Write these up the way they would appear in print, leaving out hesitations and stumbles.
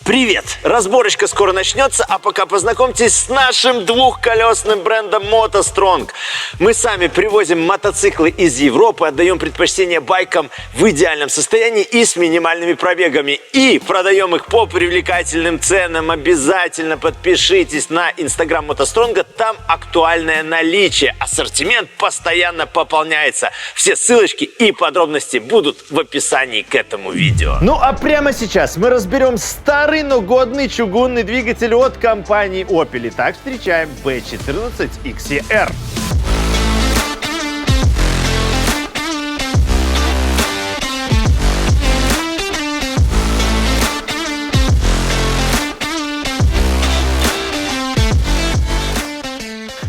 Привет! Разборочка скоро начнется, а пока познакомьтесь с нашим двухколесным брендом MotoStrong. Мы сами привозим мотоциклы из Европы, отдаем предпочтение байкам в идеальном состоянии и с минимальными пробегами. И продаем их по привлекательным ценам. Обязательно подпишитесь на Instagram MotoStrong, там актуальное наличие. Ассортимент постоянно пополняется. Все ссылочки и подробности будут в описании к этому видео. Ну а прямо сейчас мы разберем старый, но годный чугунный двигатель от компании Opel. Итак, встречаем B14 XER.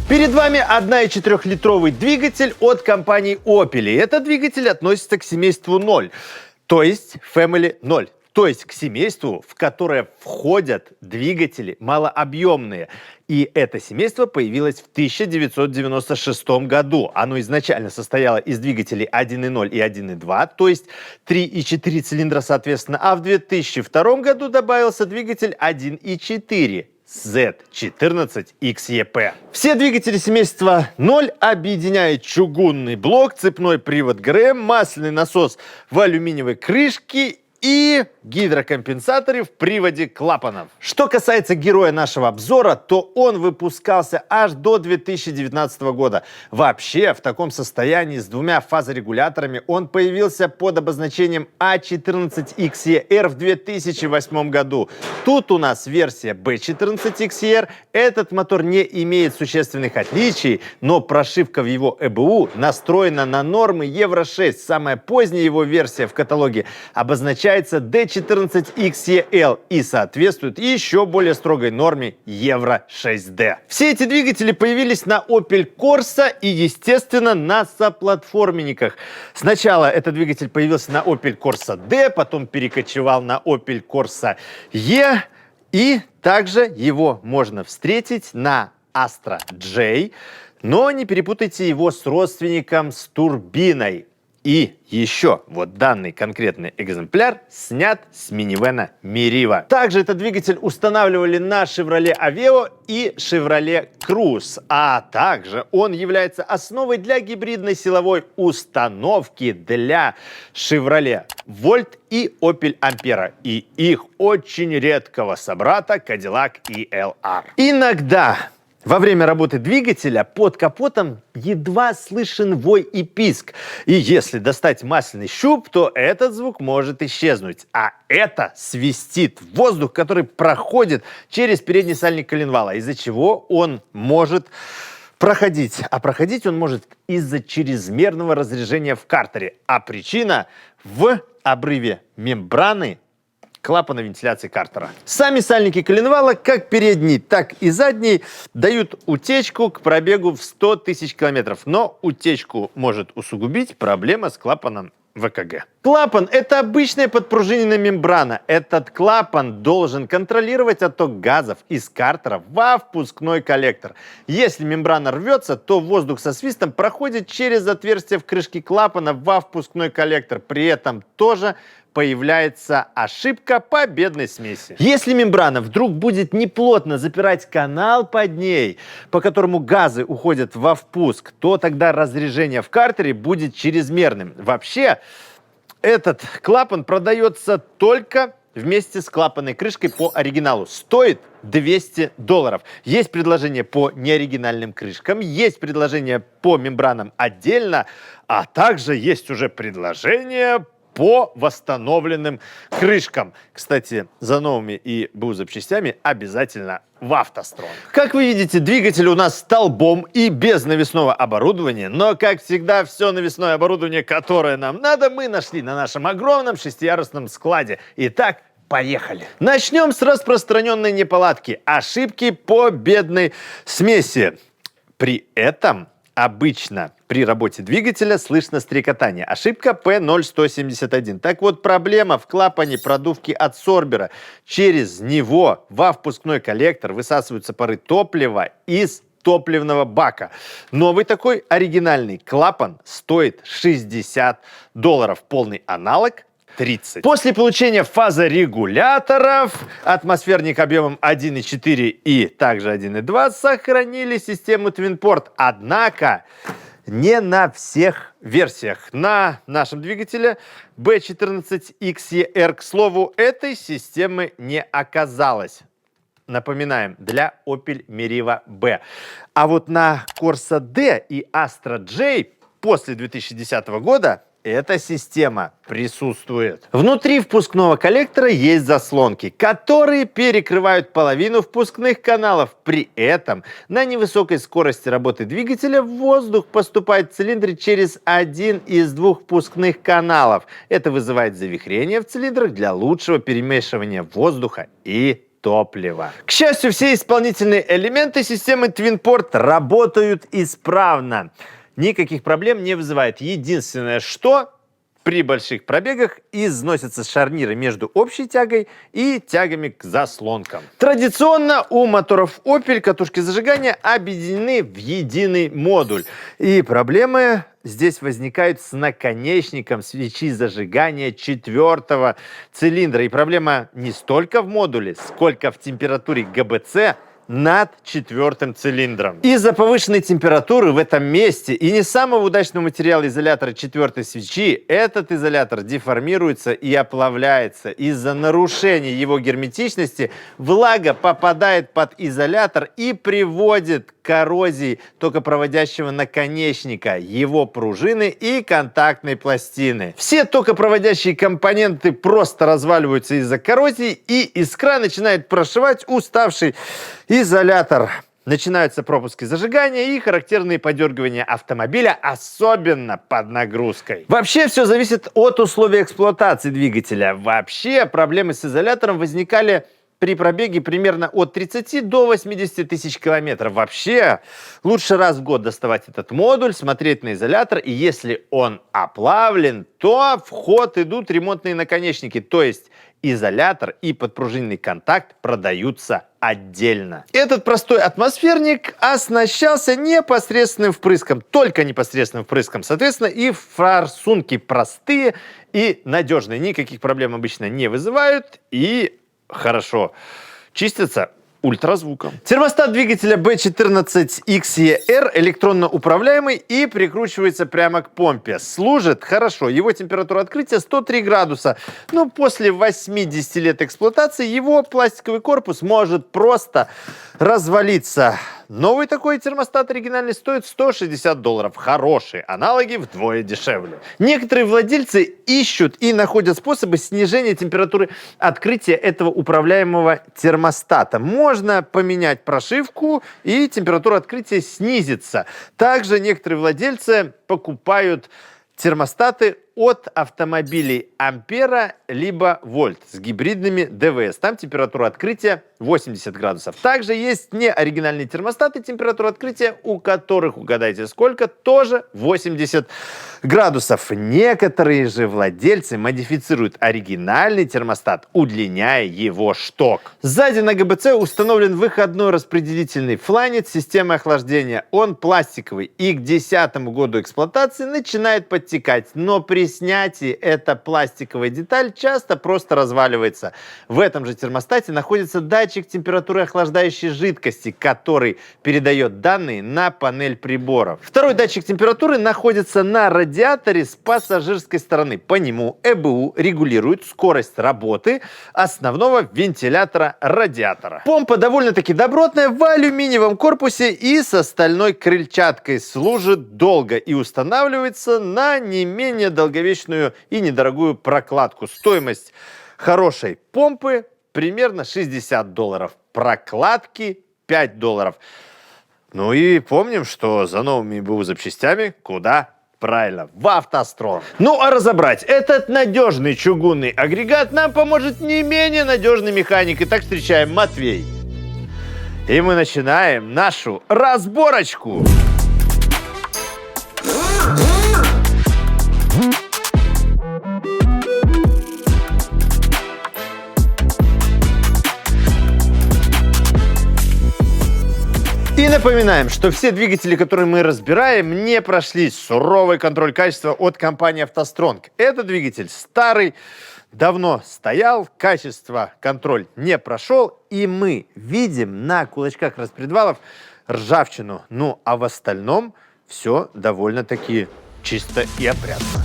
Перед вами 1,4-литровый двигатель от компании Opel. И этот двигатель относится к семейству 0, то есть Family 0. То есть к семейству, в которое входят двигатели малообъемные. И это семейство появилось в 1996 году. Оно изначально состояло из двигателей 1.0 и 1.2, то есть 3 и 4 цилиндра соответственно. А в 2002 году добавился двигатель 1.4. Z14XEP. Все двигатели семейства 0 объединяет чугунный блок, цепной привод ГРМ, масляный насос в алюминиевой крышке и гидрокомпенсаторы в приводе клапанов. Что касается героя нашего обзора, то он выпускался аж до 2019 года. Вообще, в таком состоянии с двумя фазорегуляторами он появился под обозначением A14XER в 2008 году. Тут у нас версия B14XER. Этот мотор не имеет существенных отличий, но прошивка в его ЭБУ настроена на нормы Евро-6. Самая поздняя его версия в каталоге обозначается D14XEL и соответствует еще более строгой норме Евро-6D. Все эти двигатели появились на Opel Corsa и, естественно, на соплатформенниках. Сначала этот двигатель появился на Opel Corsa D, потом перекочевал на Opel Corsa E, и также его можно встретить на Astra J, но не перепутайте его с родственником с турбиной. И еще вот данный конкретный экземпляр снят с минивэна Meriva. Также этот двигатель устанавливали на Chevrolet Aveo и Chevrolet Cruze. А также он является основой для гибридной силовой установки для Chevrolet Volt и Opel Ampera. И их очень редкого собрата Cadillac ELR. Иногда во время работы двигателя под капотом едва слышен вой и писк. И если достать масляный щуп, то этот звук может исчезнуть. А это свистит воздух, который проходит через передний сальник коленвала, из-за чего он может проходить. А проходить он может из-за чрезмерного разрежения в картере. А причина в обрыве мембраны клапана вентиляции картера. Сами сальники коленвала, как передний, так и задний, дают утечку к пробегу в 100 тысяч километров. Но утечку может усугубить проблема с клапаном ВКГ. Клапан – это обычная подпружиненная мембрана. Этот клапан должен контролировать отток газов из картера во впускной коллектор. Если мембрана рвется, то воздух со свистом проходит через отверстие в крышке клапана во впускной коллектор. При этом тоже появляется ошибка победной смеси. Если мембрана вдруг будет неплотно запирать канал под ней, по которому газы уходят во впуск, то тогда разрежение в картере будет чрезмерным. Вообще, этот клапан продается только вместе с клапанной крышкой по оригиналу. Стоит $200. Есть предложение по неоригинальным крышкам, есть предложение по мембранам отдельно, а также есть уже предложение по восстановленным крышкам. Кстати, за новыми и БУ запчастями обязательно в автостронг. Как вы видите, двигатель у нас столбом и без навесного оборудования, но, как всегда, все навесное оборудование, которое нам надо, мы нашли на нашем огромном шестиярусном складе. Итак, поехали. Начнем с распространенной неполадки – ошибки по бедной смеси. При этом обычно при работе двигателя слышно стрекотание. Ошибка P0171. Так вот, проблема в клапане продувки адсорбера. Через него во впускной коллектор высасываются пары топлива из топливного бака. Новый такой оригинальный клапан стоит $60. Полный аналог 30. После получения фазорегуляторов атмосферник объемом 1,4 и также 1,2 сохранили систему TwinPort. Однако не на всех версиях. На нашем двигателе B14XER, к слову, этой системы не оказалось. Напоминаем, для Opel Meriva B. А вот на Corsa D и Astra J после 2010 года эта система присутствует. Внутри впускного коллектора есть заслонки, которые перекрывают половину впускных каналов. При этом на невысокой скорости работы двигателя воздух поступает в цилиндры через один из двух впускных каналов. Это вызывает завихрение в цилиндрах для лучшего перемешивания воздуха и топлива. К счастью, все исполнительные элементы системы TwinPort работают исправно. Никаких проблем не вызывает. Единственное, что при больших пробегах износятся шарниры между общей тягой и тягами к заслонкам. Традиционно у моторов Opel катушки зажигания объединены в единый модуль. И проблемы здесь возникают с наконечником свечи зажигания 4-го цилиндра. И проблема не столько в модуле, сколько в температуре ГБЦ над 4-м цилиндром. Из-за повышенной температуры в этом месте и не самого удачного материала изолятора 4-й свечи этот изолятор деформируется и оплавляется. Из-за нарушения его герметичности влага попадает под изолятор и приводит к коррозии токопроводящего наконечника, его пружины и контактной пластины. Все токопроводящие компоненты просто разваливаются из-за коррозии, и искра начинает прошивать уставший изолятор. Начинаются пропуски зажигания и характерные подергивания автомобиля, особенно под нагрузкой. Вообще все зависит от условий эксплуатации двигателя. Вообще проблемы с изолятором возникали при пробеге примерно от 30 до 80 тысяч километров. Вообще лучше раз в год доставать этот модуль, смотреть на изолятор, и если он оплавлен, то в ход идут ремонтные наконечники, то есть изолятор и подпружинный контакт продаются отдельно. Этот простой атмосферник оснащался непосредственным впрыском, только непосредственным впрыском. Соответственно, и форсунки простые и надежные. Никаких проблем обычно не вызывают и хорошо чистятся ультразвуком. Термостат двигателя B14XER электронно управляемый и прикручивается прямо к помпе. Служит хорошо. Его температура открытия 103 градуса. Но после 80 лет эксплуатации его пластиковый корпус может просто развалиться. Новый такой термостат оригинальный стоит $160. Хорошие аналоги вдвое дешевле. Некоторые владельцы ищут и находят способы снижения температуры открытия этого управляемого термостата. Можно поменять прошивку, и температура открытия снизится. Также некоторые владельцы покупают термостаты от автомобилей Ампера либо Вольт с гибридными ДВС. Там температура открытия 80 градусов. Также есть неоригинальные термостаты, температура открытия у которых, угадайте сколько, тоже 80 градусов. Некоторые же владельцы модифицируют оригинальный термостат, удлиняя его шток. Сзади на ГБЦ установлен выходной распределительный фланец системы охлаждения. Он пластиковый и к 10-му году эксплуатации начинает подтекать, но при снятии эта пластиковая деталь часто просто разваливается. В этом же термостате находится датчик температуры охлаждающей жидкости, который передает данные на панель приборов. Второй датчик температуры находится на радиаторе с пассажирской стороны. По нему ЭБУ регулирует скорость работы основного вентилятора радиатора. Помпа довольно-таки добротная, в алюминиевом корпусе и с стальной крыльчаткой. Служит долго и устанавливается на не менее долговечную и недорогую прокладку. Стоимость хорошей помпы примерно $60. Прокладки $5. Ну и помним, что за новыми БУ запчастями куда? Правильно, в АвтоСтрон. Ну а разобрать этот надежный чугунный агрегат нам поможет не менее надежный механик. Итак, встречаем Матвей. И мы начинаем нашу разборочку. И на Напоминаем, что все двигатели, которые мы разбираем, не прошли суровый контроль качества от компании «АвтоСтронг». Этот двигатель старый, давно стоял, качество контроль не прошел, и мы видим на кулачках распредвалов ржавчину. Ну, а в остальном все довольно-таки чисто и опрятно.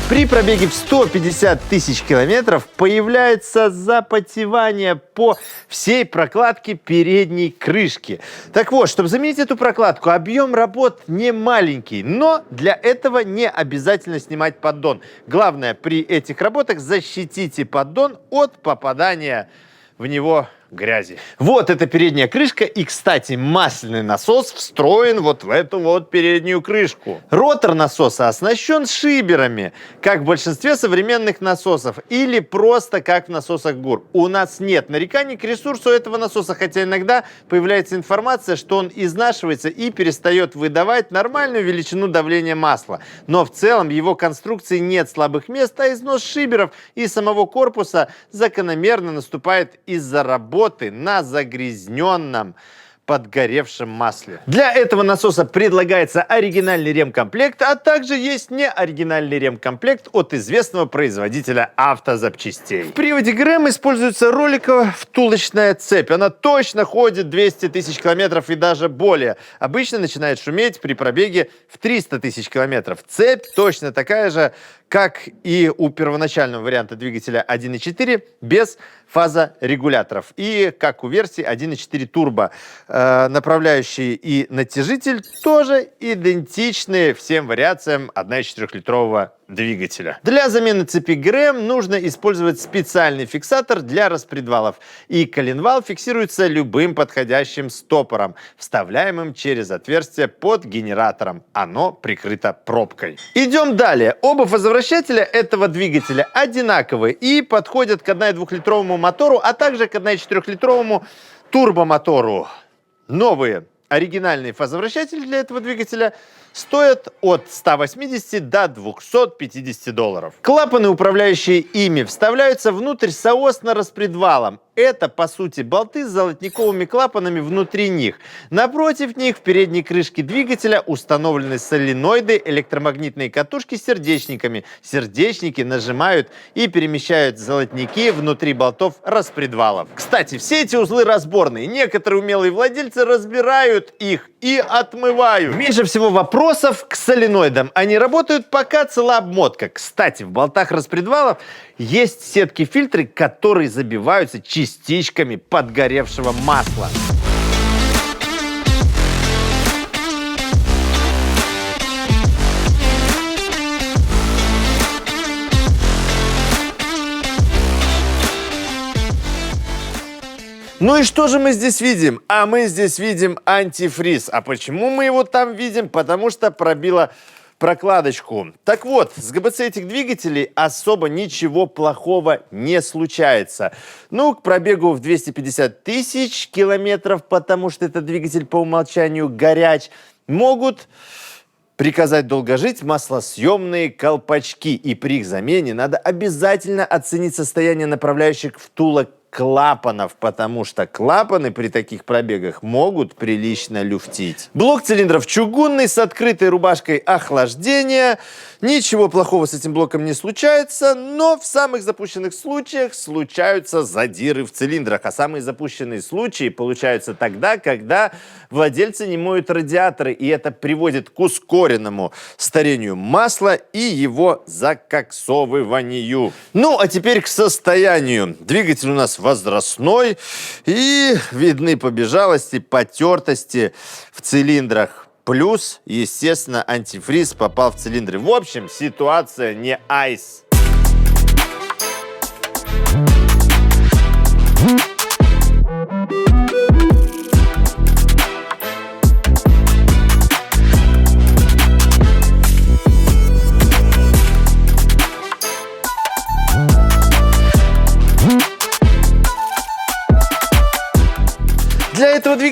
При пробеге в 150 тысяч километров появляется запотевание по всей прокладке передней крышки. Так вот, чтобы заменить эту прокладку, объем работ не маленький, но для этого не обязательно снимать поддон. Главное, при этих работах защитите поддон от попадания в него грязи. Вот эта передняя крышка, и, кстати, масляный насос встроен вот в эту вот переднюю крышку. Ротор насоса оснащен шиберами, как в большинстве современных насосов, или просто как в насосах ГУР. У нас нет нареканий к ресурсу этого насоса, хотя иногда появляется информация, что он изнашивается и перестает выдавать нормальную величину давления масла. Но в целом в его конструкции нет слабых мест, а износ шиберов и самого корпуса закономерно наступает из-за работы на загрязненном подгоревшем масле. Для этого насоса предлагается оригинальный ремкомплект, а также есть неоригинальный ремкомплект от известного производителя автозапчастей. В приводе ГРМ используется роликовая втулочная цепь. Она точно ходит 200 тысяч километров и даже более. Обычно начинает шуметь при пробеге в 300 тысяч километров. Цепь точно такая же, как и у первоначального варианта двигателя 1.4 без фазорегуляторов. И как у версии 1.4 турбо. Направляющий и натяжитель тоже идентичны всем вариациям 1.4-литрового двигателя. Для замены цепи ГРМ нужно использовать специальный фиксатор для распредвалов. И коленвал фиксируется любым подходящим стопором, вставляемым через отверстие под генератором. Оно прикрыто пробкой. Идем далее. Оба фазовращателя этого двигателя одинаковые и подходят к 1.2-литровому мотору, а также к 1.4-литровому турбомотору. Новые оригинальные фазовращатели для этого двигателя стоят от 180 до 250 долларов. Клапаны, управляющие ими, вставляются внутрь соосно распредвалом. Это, по сути, болты с золотниковыми клапанами внутри них. Напротив них в передней крышке двигателя установлены соленоиды, электромагнитные катушки с сердечниками. Сердечники нажимают и перемещают золотники внутри болтов распредвалов. Кстати, все эти узлы разборные. Некоторые умелые владельцы разбирают их и отмывают. Меньше всего вопросов к соленоидам. Они работают, пока цела обмотка. Кстати, в болтах распредвалов есть сетки-фильтры, которые забиваются частичками подгоревшего масла. Ну и что же мы здесь видим? А мы здесь видим антифриз. А почему мы его там видим? Потому что пробило прокладочку. Так вот, с ГБЦ этих двигателей особо ничего плохого не случается. Ну, к пробегу в 250 тысяч километров, потому что этот двигатель по умолчанию горяч, могут приказать долго жить маслосъемные колпачки. И при их замене надо обязательно оценить состояние направляющих втулок клапанов, потому что клапаны при таких пробегах могут прилично люфтить. Блок цилиндров чугунный с открытой рубашкой охлаждения. Ничего плохого с этим блоком не случается, но в самых запущенных случаях случаются задиры в цилиндрах. А самые запущенные случаи получаются тогда, когда владельцы не моют радиаторы, и это приводит к ускоренному старению масла и его закоксовыванию. Ну, а теперь к состоянию. Двигатель у нас возрастной, и видны побежалости, потертости в цилиндрах. Плюс, естественно, антифриз попал в цилиндры. В общем, ситуация не айс.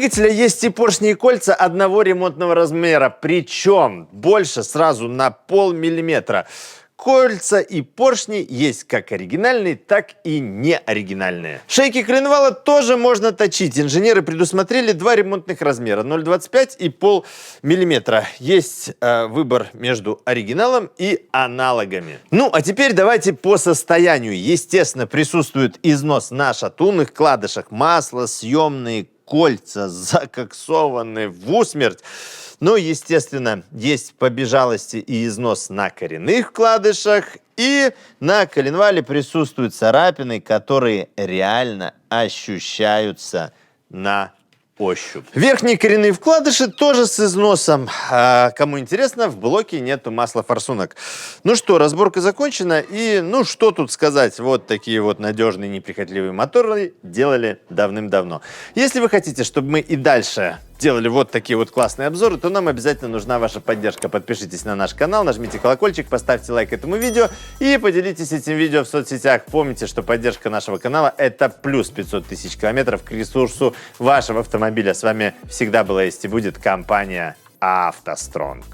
двигателя есть и поршни, и кольца одного ремонтного размера, причем больше сразу на полмиллиметра. Кольца и поршни есть как оригинальные, так и неоригинальные. Шейки коленвала тоже можно точить. Инженеры предусмотрели два ремонтных размера 0,25 и полмиллиметра. Есть выбор между оригиналом и аналогами. Ну, а теперь давайте по состоянию. Естественно, присутствует износ на шатунных вкладышах, масло, съемные кольца закоксованы в усмерть. Ну, естественно, есть побежалости и износ на коренных вкладышах, и на коленвале присутствуют царапины, которые реально ощущаются на ощупь. Верхние коренные вкладыши тоже с износом. Кому интересно, в блоке нету масла-форсунок. Ну что, разборка закончена. И, ну, что тут сказать? Вот такие вот надежные, неприхотливые моторы делали давным-давно. Если вы хотите, чтобы мы и дальше делали вот такие вот классные обзоры, то нам обязательно нужна ваша поддержка. Подпишитесь на наш канал, нажмите колокольчик, поставьте лайк этому видео и поделитесь этим видео в соцсетях. Помните, что поддержка нашего канала — это плюс 500 тысяч километров к ресурсу вашего автомобиля. С вами всегда была, есть и будет компания «АвтоСтронг».